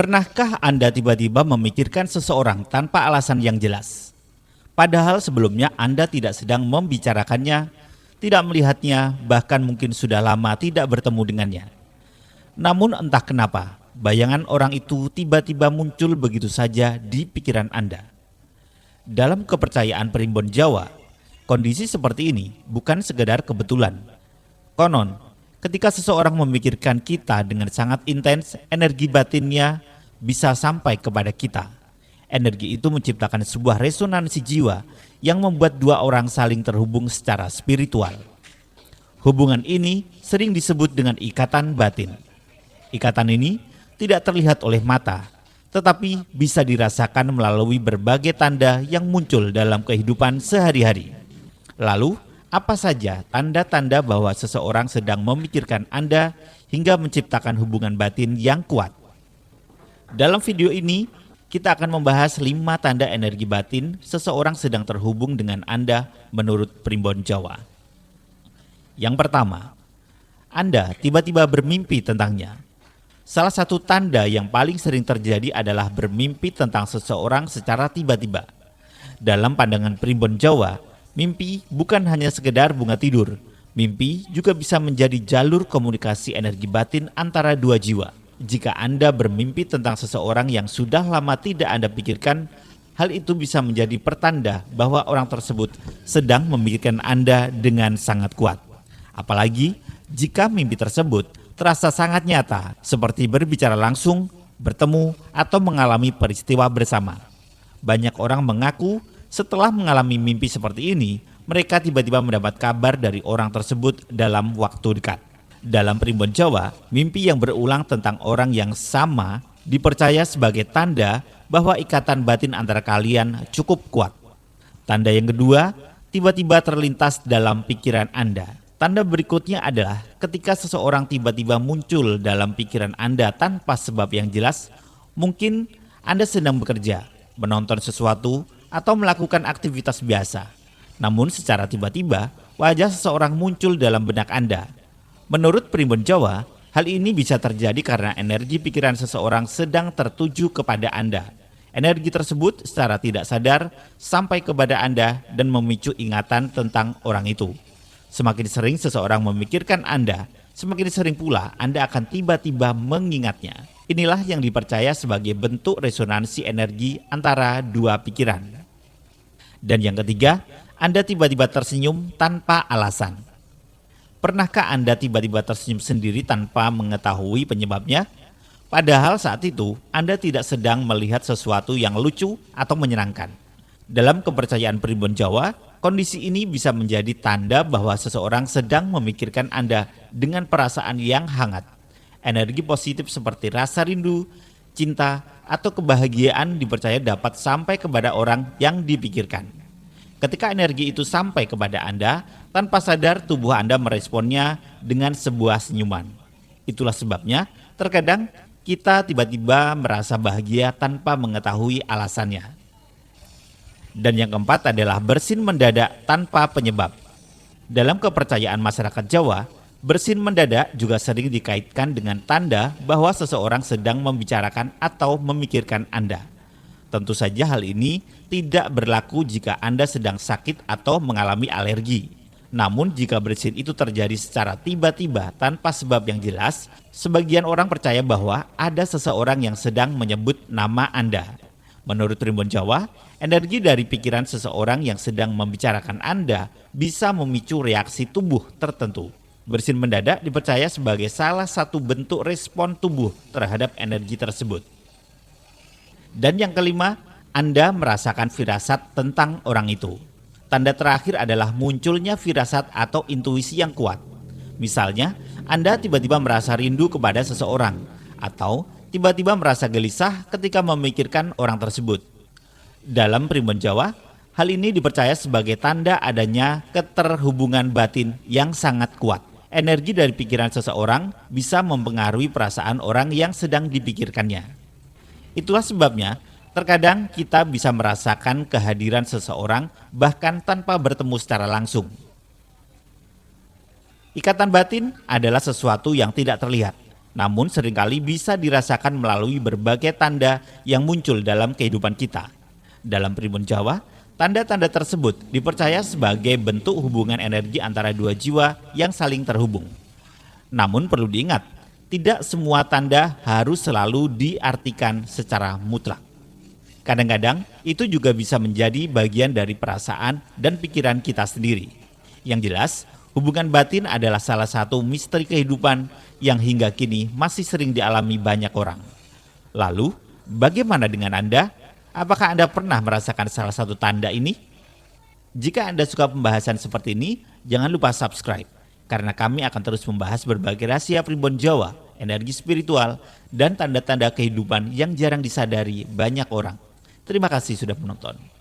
Pernahkah Anda tiba-tiba memikirkan seseorang tanpa alasan yang jelas? Padahal sebelumnya Anda tidak sedang membicarakannya, tidak melihatnya, bahkan mungkin sudah lama tidak bertemu dengannya. Namun entah kenapa, bayangan orang itu tiba-tiba muncul begitu saja di pikiran Anda. Dalam kepercayaan primbon Jawa, kondisi seperti ini bukan sekedar kebetulan. Konon, ketika seseorang memikirkan kita dengan sangat intens, energi batinnya bisa sampai kepada kita. Energi itu menciptakan sebuah resonansi jiwa yang membuat dua orang saling terhubung secara spiritual. Hubungan ini sering disebut dengan ikatan batin. Ikatan ini tidak terlihat oleh mata, tetapi bisa dirasakan melalui berbagai tanda yang muncul dalam kehidupan sehari-hari. Lalu, apa saja tanda-tanda bahwa seseorang sedang memikirkan Anda hingga menciptakan hubungan batin yang kuat? Dalam video ini, kita akan membahas 5 tanda energi batin seseorang sedang terhubung dengan Anda menurut primbon Jawa. Yang pertama, Anda tiba-tiba bermimpi tentangnya. Salah satu tanda yang paling sering terjadi adalah bermimpi tentang seseorang secara tiba-tiba. Dalam pandangan primbon Jawa, mimpi bukan hanya sekedar bunga tidur. Mimpi juga bisa menjadi jalur komunikasi energi batin antara dua jiwa. Jika Anda bermimpi tentang seseorang yang sudah lama tidak Anda pikirkan, hal itu bisa menjadi pertanda bahwa orang tersebut sedang memikirkan Anda dengan sangat kuat. Apalagi jika mimpi tersebut terasa sangat nyata, seperti berbicara langsung, bertemu, atau mengalami peristiwa bersama. Banyak orang mengaku setelah mengalami mimpi seperti ini, mereka tiba-tiba mendapat kabar dari orang tersebut dalam waktu dekat. Dalam primbon Jawa, mimpi yang berulang tentang orang yang sama dipercaya sebagai tanda bahwa ikatan batin antara kalian cukup kuat. Tanda yang kedua, tiba-tiba terlintas dalam pikiran Anda. Tanda berikutnya adalah ketika seseorang tiba-tiba muncul dalam pikiran Anda tanpa sebab yang jelas. Mungkin Anda sedang bekerja, menonton sesuatu, atau melakukan aktivitas biasa. Namun secara tiba-tiba, wajah seseorang muncul dalam benak Anda. Menurut primbon Jawa, hal ini bisa terjadi karena energi pikiran seseorang sedang tertuju kepada Anda. Energi tersebut secara tidak sadar sampai kepada Anda dan memicu ingatan tentang orang itu. Semakin sering seseorang memikirkan Anda, semakin sering pula Anda akan tiba-tiba mengingatnya. Inilah yang dipercaya sebagai bentuk resonansi energi antara dua pikiran. Dan yang ketiga, Anda tiba-tiba tersenyum tanpa alasan. Pernahkah Anda tiba-tiba tersenyum sendiri tanpa mengetahui penyebabnya? Padahal saat itu Anda tidak sedang melihat sesuatu yang lucu atau menyenangkan. Dalam kepercayaan primbon Jawa, kondisi ini bisa menjadi tanda bahwa seseorang sedang memikirkan Anda dengan perasaan yang hangat. Energi positif seperti rasa rindu, cinta, atau kebahagiaan dipercaya dapat sampai kepada orang yang dipikirkan. Ketika energi itu sampai kepada Anda, tanpa sadar tubuh Anda meresponnya dengan sebuah senyuman. Itulah sebabnya terkadang kita tiba-tiba merasa bahagia tanpa mengetahui alasannya. Dan yang keempat adalah bersin mendadak tanpa penyebab. Dalam kepercayaan masyarakat Jawa, bersin mendadak juga sering dikaitkan dengan tanda bahwa seseorang sedang membicarakan atau memikirkan Anda. Tentu saja hal ini tidak berlaku jika Anda sedang sakit atau mengalami alergi. Namun jika bersin itu terjadi secara tiba-tiba tanpa sebab yang jelas, sebagian orang percaya bahwa ada seseorang yang sedang menyebut nama Anda. Menurut primbon Jawa, energi dari pikiran seseorang yang sedang membicarakan Anda bisa memicu reaksi tubuh tertentu. Bersin mendadak dipercaya sebagai salah satu bentuk respon tubuh terhadap energi tersebut. Dan yang kelima, Anda merasakan firasat tentang orang itu. Tanda terakhir adalah munculnya firasat atau intuisi yang kuat. Misalnya, Anda tiba-tiba merasa rindu kepada seseorang, atau tiba-tiba merasa gelisah ketika memikirkan orang tersebut. Dalam primbon Jawa, hal ini dipercaya sebagai tanda adanya keterhubungan batin yang sangat kuat. Energi dari pikiran seseorang bisa mempengaruhi perasaan orang yang sedang dipikirkannya. Itulah sebabnya terkadang kita bisa merasakan kehadiran seseorang bahkan tanpa bertemu secara langsung. Ikatan batin adalah sesuatu yang tidak terlihat, namun seringkali bisa dirasakan melalui berbagai tanda yang muncul dalam kehidupan kita. Dalam Primbon Jawa, tanda-tanda tersebut dipercaya sebagai bentuk hubungan energi antara dua jiwa yang saling terhubung. Namun perlu diingat, tidak semua tanda harus selalu diartikan secara mutlak. Kadang-kadang itu juga bisa menjadi bagian dari perasaan dan pikiran kita sendiri. Yang jelas, hubungan batin adalah salah satu misteri kehidupan yang hingga kini masih sering dialami banyak orang. Lalu, bagaimana dengan Anda? Apakah Anda pernah merasakan salah satu tanda ini? Jika Anda suka pembahasan seperti ini, jangan lupa subscribe. Karena kami akan terus membahas berbagai rahasia Primbon Jawa, energi spiritual, dan tanda-tanda kehidupan yang jarang disadari banyak orang. Terima kasih sudah menonton.